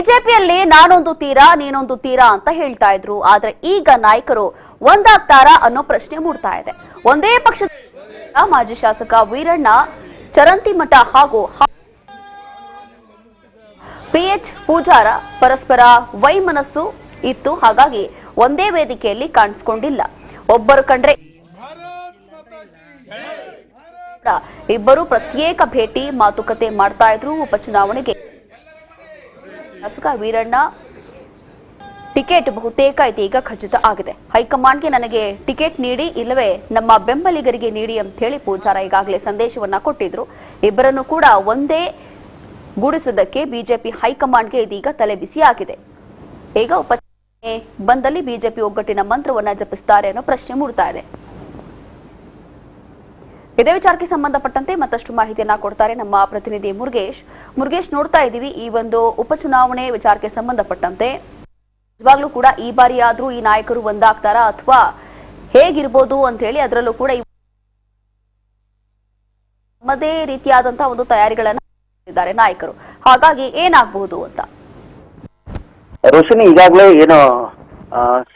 ಬಿಜೆಪಿಯಲ್ಲಿ ನಾನೊಂದು ತೀರಾ ನೀನೊಂದು ತೀರಾ ಅಂತ ಹೇಳ್ತಾ ಇದ್ರು. ಆದ್ರೆ ಈಗ ನಾಯಕರು ಒಂದಾಗ್ತಾರಾ ಅನ್ನೋ ಪ್ರಶ್ನೆ ಮೂಡ್ತಾ ಇದೆ. ಒಂದೇ ಪಕ್ಷದ ಮಾಜಿ ಶಾಸಕ ವೀರಣ್ಣ ಚರಂತಿಮಠ ಹಾಗೂ PH ಪೂಜಾರ ಪರಸ್ಪರ ವೈಮನಸ್ಸು ಇತ್ತು. ಹಾಗಾಗಿ ಒಂದೇ ವೇದಿಕೆಯಲ್ಲಿ ಕಾಣಿಸಿಕೊಂಡಿಲ್ಲ. ಒಬ್ಬರು ಕಂಡ್ರೆ ಇಬ್ಬರು ಪ್ರತ್ಯೇಕ ಭೇಟಿ ಮಾತುಕತೆ ಮಾಡ್ತಾ ಇದ್ರು. ಉಪಚುನಾವಣೆಗೆ ಶಾಸಕ ವೀರಣ್ಣ ಟಿಕೆಟ್ ಬಹುತೇಕ ಇದೀಗ ಖಚಿತ ಆಗಿದೆ. ಹೈಕಮಾಂಡ್ಗೆ ನನಗೆ ಟಿಕೆಟ್ ನೀಡಿ, ಇಲ್ಲವೇ ನಮ್ಮ ಬೆಂಬಲಿಗರಿಗೆ ನೀಡಿ ಅಂತ ಹೇಳಿ ಪೂಜಾರ ಈಗಾಗಲೇ ಸಂದೇಶವನ್ನ ಕೊಟ್ಟಿದ್ರು. ಇಬ್ಬರನ್ನು ಕೂಡ ಒಂದೇ ಗೂಡಿಸುವುದಕ್ಕೆ ಬಿಜೆಪಿ ಹೈಕಮಾಂಡ್ಗೆ ಇದೀಗ ತಲೆಬಿಸಿ ಆಗಿದೆ. ಈಗ ಉಪಚುನಾವಣೆ ಬಂದಲ್ಲಿ ಬಿಜೆಪಿ ಒಗ್ಗಟ್ಟಿನ ಮಂತ್ರವನ್ನ ಜಪಿಸುತ್ತಾರೆ ಅನ್ನೋ ಪ್ರಶ್ನೆ ಮೂಡ್ತಾ ಇದೆ. ಇದೇ ವಿಚಾರಕ್ಕೆ ಸಂಬಂಧಪಟ್ಟಂತೆ ಮತ್ತಷ್ಟು ಮಾಹಿತಿಯನ್ನ ಕೊಡ್ತಾರೆ ನಮ್ಮ ಪ್ರತಿನಿಧಿ ಮುರುಗೇಶ್. ನೋಡ್ತಾ ಇದ್ದೀವಿ ಈ ಒಂದು ಉಪಚುನಾವಣೆ ವಿಚಾರಕ್ಕೆ ಸಂಬಂಧಪಟ್ಟಂತೆ ನಿಜವಾಗ್ಲೂ ಕೂಡ ಈ ಬಾರಿ ಆದ್ರೂ ಈ ನಾಯಕರು ಒಂದಾಗ್ತಾರಾ ಅಥವಾ ಹೇಗಿರ್ಬೋದು ಅಂತ ಹೇಳಿ, ಅದರಲ್ಲೂ ಕೂಡ ತಮ್ಮದೇ ರೀತಿಯಾದಂತಹ ಒಂದು ತಯಾರಿಗಳನ್ನ ಮಾಡಿದ್ದಾರೆ ನಾಯಕರು. ಹಾಗಾಗಿ ಏನಾಗಬಹುದು ಅಂತ ರೋಶಿನಿ, ಈಗಾಗಲೇ ಏನು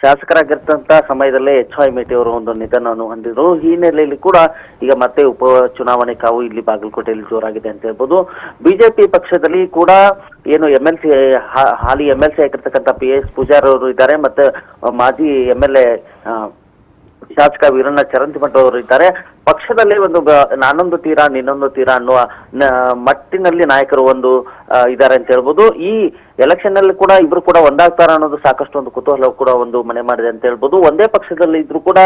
ಶಾಸಕರಾಗಿರ್ತಂತ ಸಮಯದಲ್ಲೇ HY ಮೇಟಿ ಅವರು ಒಂದು ನಿಧನವನ್ನು ಹೊಂದಿದ್ರು. ಈ ಹಿನ್ನೆಲೆಯಲ್ಲಿ ಕೂಡ ಈಗ ಮತ್ತೆ ಉಪ ಚುನಾವಣೆ ಕಾವು ಇಲ್ಲಿ ಬಾಗಲಕೋಟೆಯಲ್ಲಿ ಜೋರಾಗಿದೆ ಅಂತ ಹೇಳ್ಬೋದು. ಬಿಜೆಪಿ ಪಕ್ಷದಲ್ಲಿ ಕೂಡ ಏನು MLC ಹಾಲಿ MLC ಆಗಿರ್ತಕ್ಕಂಥ PH ಪೂಜಾರ್ ಅವರು ಇದ್ದಾರೆ, ಮತ್ತೆ ಮಾಜಿ MLA ಶಾಸಕ ವೀರಣ್ಣ ಚರಂತಿಮಠ ಅವರು ಇದ್ದಾರೆ. ಪಕ್ಷದಲ್ಲಿ ಒಂದು ನಾನೊಂದು ತೀರಾ ನೀನೊಂದು ತೀರಾ ಅನ್ನುವ ಮಟ್ಟಿನಲ್ಲಿ ನಾಯಕರು ಒಂದು ಇದ್ದಾರೆ ಅಂತ ಹೇಳ್ಬೋದು. ಈ ಎಲೆಕ್ಷನ್ ನಲ್ಲಿ ಕೂಡ ಇಬ್ರು ಕೂಡ ಒಂದಾಗ್ತಾರ ಅನ್ನೋದು ಸಾಕಷ್ಟು ಒಂದು ಕುತೂಹಲ ಕೂಡ ಒಂದು ಮನೆ ಮಾಡಿದೆ ಅಂತ ಹೇಳ್ಬೋದು. ಒಂದೇ ಪಕ್ಷದಲ್ಲಿ ಇದ್ರು ಕೂಡ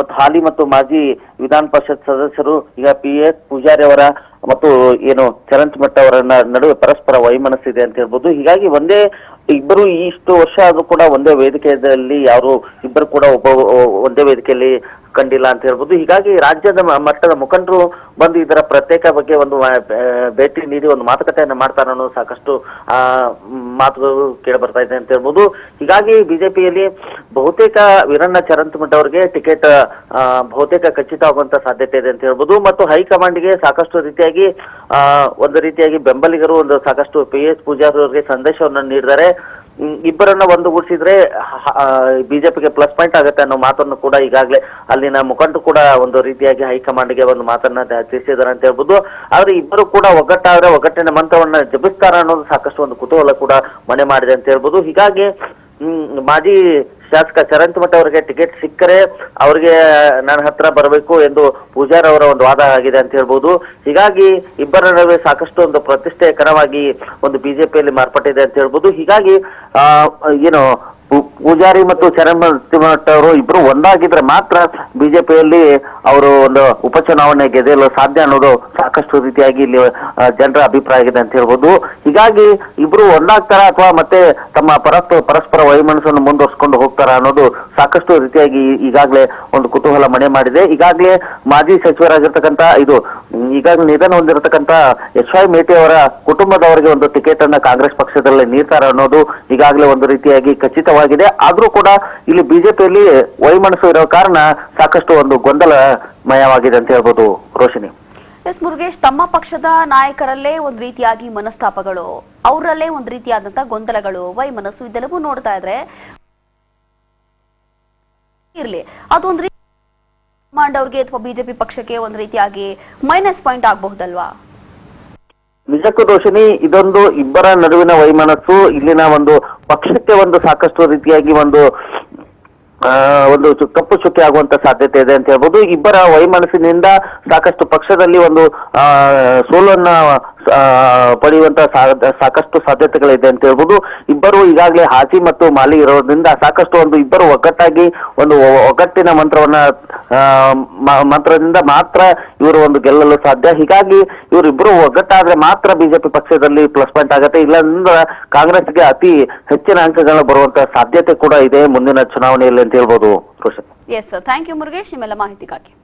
ಮತ್ತು ಹಾಲಿ ಮತ್ತು ಮಾಜಿ ವಿಧಾನ ಪರಿಷತ್ ಸದಸ್ಯರು ಈಗ PH ಪೂಜಾರಿ ಅವರ ಮತ್ತು ಏನು ಚರಂತಿಮಠ ಅವರ ನಡುವೆ ಪರಸ್ಪರ ವೈಮನಸ್ಸಿದೆ ಅಂತ ಹೇಳ್ಬೋದು. ಹೀಗಾಗಿ ಇಬ್ಬರು ಇಷ್ಟು ವರ್ಷ ಆದ್ರೂ ಕೂಡ ಒಂದೇ ವೇದಿಕೆಯಲ್ಲಿ ಯಾರು ಇಬ್ಬರು ಕೂಡ ಒಂದೇ ವೇದಿಕೆಯಲ್ಲಿ ಕಂಡಿಲ್ಲ ಅಂತ ಹೇಳ್ಬೋದು. ಹೀಗಾಗಿ ರಾಜ್ಯದ ಮಟ್ಟದ ಮುಖಂಡರು ಬಂದು ಇದರ ಪ್ರತ್ಯೇಕ ಬಗ್ಗೆ ಒಂದು ಭೇಟಿ ನೀಡಿ ಒಂದು ಮಾತುಕತೆಯನ್ನು ಮಾಡ್ತಾರೆ ಅನ್ನೋ ಸಾಕಷ್ಟು ಮಾತುಗಳು ಕೇಳಿ ಬರ್ತಾ ಇದೆ ಅಂತ ಹೇಳ್ಬೋದು. ಹೀಗಾಗಿ ಬಿಜೆಪಿಯಲ್ಲಿ ಬಹುತೇಕ ವೀರಣ್ಣ ಚರಂತಿಮಠ ಅವರಿಗೆ ಟಿಕೆಟ್ ಬಹುತೇಕ ಖಚಿತವಾಗುವಂತ ಸಾಧ್ಯತೆ ಇದೆ ಅಂತ ಹೇಳ್ಬೋದು. ಮತ್ತು ಹೈಕಮಾಂಡ್ಗೆ ಸಾಕಷ್ಟು ರೀತಿಯಾಗಿ ಒಂದು ರೀತಿಯಾಗಿ ಬೆಂಬಲಿಗರು ಒಂದು ಸಾಕಷ್ಟು PH ಪೂಜಾರಿ ಅವರಿಗೆ ಸಂದೇಶವನ್ನು ನೀಡಿದ್ದಾರೆ. ಇಬ್ಬರನ್ನ ಒಂದುಗೂಡಿಸಿದ್ರೆ ಬಿಜೆಪಿಗೆ ಪ್ಲಸ್ ಪಾಯಿಂಟ್ ಆಗುತ್ತೆ ಅನ್ನೋ ಮಾತನ್ನು ಕೂಡ ಈಗಾಗಲೇ ಅಲ್ಲಿನ ಮುಖಂಡರು ಕೂಡ ಒಂದು ರೀತಿಯಾಗಿ ಹೈಕಮಾಂಡ್ಗೆ ಒಂದು ಮಾತನ್ನ ತಿಳಿಸಿದ್ದಾರೆ ಅಂತ ಹೇಳ್ಬೋದು. ಆದ್ರೆ ಇಬ್ಬರು ಕೂಡ ಒಗ್ಗಟ್ಟಾದ್ರೆ ಒಗ್ಗಟ್ಟಿನ ಮಂತ್ರವನ್ನ ಜಪಿಸ್ತಾರ ಅನ್ನೋದು ಸಾಕಷ್ಟು ಒಂದು ಕುತೂಹಲ ಕೂಡ ಮನೆ ಮಾಡಿದೆ ಅಂತ ಹೇಳ್ಬೋದು. ಹೀಗಾಗಿ ಮಾಜಿ ಶಾಸಕ ಚರಂತಿಮಠ ಅವರಿಗೆ ಟಿಕೆಟ್ ಸಿಕ್ಕರೆ ಅವರಿಗೆ ನನ್ನ ಹತ್ರ ಬರಬೇಕು ಎಂದು ಪೂಜಾರಿ ಅವರ ಒಂದು ವಾದ ಆಗಿದೆ ಅಂತ ಹೇಳ್ಬೋದು. ಹೀಗಾಗಿ ಇಬ್ಬರ ನಡುವೆ ಸಾಕಷ್ಟು ಒಂದು ಪ್ರತಿಷ್ಠೆಕರವಾಗಿ ಒಂದು ಬಿಜೆಪಿಯಲ್ಲಿ ಮಾರ್ಪಟ್ಟಿದೆ ಅಂತ ಹೇಳ್ಬೋದು. ಹೀಗಾಗಿ ಏನು ಪೂಜಾರಿ ಮತ್ತು ಚರಂತಿಮಠ ಅವರು ಇಬ್ರು ಒಂದಾಗಿದ್ರೆ ಮಾತ್ರ ಬಿಜೆಪಿಯಲ್ಲಿ ಅವರು ಒಂದು ಉಪಚುನಾವಣೆ ಗೆದ್ದಲು ಸಾಧ್ಯ ಅನ್ನೋದು ಸಾಕಷ್ಟು ರೀತಿಯಾಗಿ ಇಲ್ಲಿ ಜನರ ಅಭಿಪ್ರಾಯ ಆಗಿದೆ ಅಂತ ಹೇಳ್ಬೋದು. ಹೀಗಾಗಿ ಇಬ್ರು ಒಂದಾಗ್ತಾರ ಅಥವಾ ಮತ್ತೆ ತಮ್ಮ ಪರಸ್ಪರ ವೈಮನಸ್ಸನ್ನು ಮುಂದುವರ್ಸ್ಕೊಂಡು ಹೋಗ್ತಾರ ಅನ್ನೋದು ಸಾಕಷ್ಟು ರೀತಿಯಾಗಿ ಈಗಾಗಲೇ ಒಂದು ಕುತೂಹಲ ಮನೆ ಮಾಡಿದೆ. ಈಗಾಗಲೇ ಮಾಜಿ ಸಚಿವರಾಗಿರ್ತಕ್ಕಂಥ ಈಗಾಗಲೇ ನಿಧನ ಹೊಂದಿರತಕ್ಕಂಥ HY ಮೇಟಿ ಅವರ ಕುಟುಂಬದವರಿಗೆ ಒಂದು ಟಿಕೆಟ್ ಅನ್ನ ಕಾಂಗ್ರೆಸ್ ಪಕ್ಷದಲ್ಲಿ ನೀಡ್ತಾರೆ ಅನ್ನೋದು ಈಗಾಗಲೇ ಒಂದು ರೀತಿಯಾಗಿ ಖಚಿತವಾಗಿದೆ. ಆದ್ರೂ ಕೂಡ ಇಲ್ಲಿ ಬಿಜೆಪಿಯಲ್ಲಿ ವೈಮನಸ್ಸು ಇರೋ ಕಾರಣ ಸಾಕಷ್ಟು ಒಂದು ಗೊಂದಲಮಯವಾಗಿದೆ ಅಂತ ಹೇಳ್ಬೋದು ರೋಶಿನಿ. ಎಸ್ ಮುರುಗೇಶ್, ತಮ್ಮ ಪಕ್ಷದ ನಾಯಕರಲ್ಲೇ ಒಂದು ರೀತಿಯಾಗಿ ಮನಸ್ತಾಪಗಳು, ಅವರಲ್ಲೇ ಒಂದು ರೀತಿಯಾದಂತಹ ಗೊಂದಲಗಳು, ವೈಮನಸ್ಸು ಇದೆಲ್ಲವೂ ನೋಡ್ತಾ ಇದ್ರೆ ಇರ್ಲಿ ಅದೊಂದು ರೀತಿ ಅವ್ರಿಗೆ ಅಥವಾ ಬಿಜೆಪಿ ಪಕ್ಷಕ್ಕೆ ಒಂದು ರೀತಿಯಾಗಿ ಮೈನಸ್ ಪಾಯಿಂಟ್ ಆಗಬಹುದಲ್ವಾ? ನಿಜಕ್ಕೂ ರೋಶಿನಿ, ಇದೊಂದು ಇಬ್ಬರ ನಡುವಿನ ವೈಮನಸ್ಸು ಇಲ್ಲಿನ ಒಂದು ಪಕ್ಷಕ್ಕೆ ಒಂದು ಸಾಕಷ್ಟು ರೀತಿಯಾಗಿ ಒಂದು ಕಪ್ಪು ಚುಕ್ಕೆ ಆಗುವಂತ ಸಾಧ್ಯತೆ ಇದೆ ಅಂತ ಹೇಳ್ಬೋದು. ಇಬ್ಬರ ವೈಮನಸ್ಸಿನಿಂದ ಸಾಕಷ್ಟು ಪಕ್ಷದಲ್ಲಿ ಒಂದು ಸೋಲನ್ನ ಪಡೆಯುವಂತ ಸಾಕಷ್ಟು ಸಾಧ್ಯತೆಗಳಿದೆ ಅಂತ ಹೇಳ್ಬೋದು. ಇಬ್ಬರು ಈಗಾಗಲೇ ಹಾಜಿ ಮತ್ತು ಮಾಲಿ ಇರೋದ್ರಿಂದ ಸಾಕಷ್ಟು ಒಂದು ಇಬ್ಬರು ಒಗ್ಗಟ್ಟಾಗಿ ಒಂದು ಒಗ್ಗಟ್ಟಿನ ಮಂತ್ರದಿಂದ ಮಾತ್ರ ಇವರು ಒಂದು ಗೆಲ್ಲಲು ಸಾಧ್ಯ. ಹೀಗಾಗಿ ಇವರಿಬ್ಬರು ಒಗ್ಗಟ್ಟಾದ್ರೆ ಮಾತ್ರ ಬಿಜೆಪಿ ಪಕ್ಷದಲ್ಲಿ ಪ್ಲಸ್ ಪಾಯಿಂಟ್ ಆಗುತ್ತೆ. ಇಲ್ಲಂದ್ರೆ ಕಾಂಗ್ರೆಸ್ಗೆ ಅತಿ ಹೆಚ್ಚಿನ ಅಂಕಗಳು ಬರುವಂತ ಸಾಧ್ಯತೆ ಕೂಡ ಇದೆ ಮುಂದಿನ ಚುನಾವಣೆಯಲ್ಲಿ ಅಂತ ಹೇಳ್ಬೋದು Roshan. Yes, thank you Murugesh ನಿಮ್ಮೆಲ್ಲ ಮಾಹಿತಿಗಾಗಿ.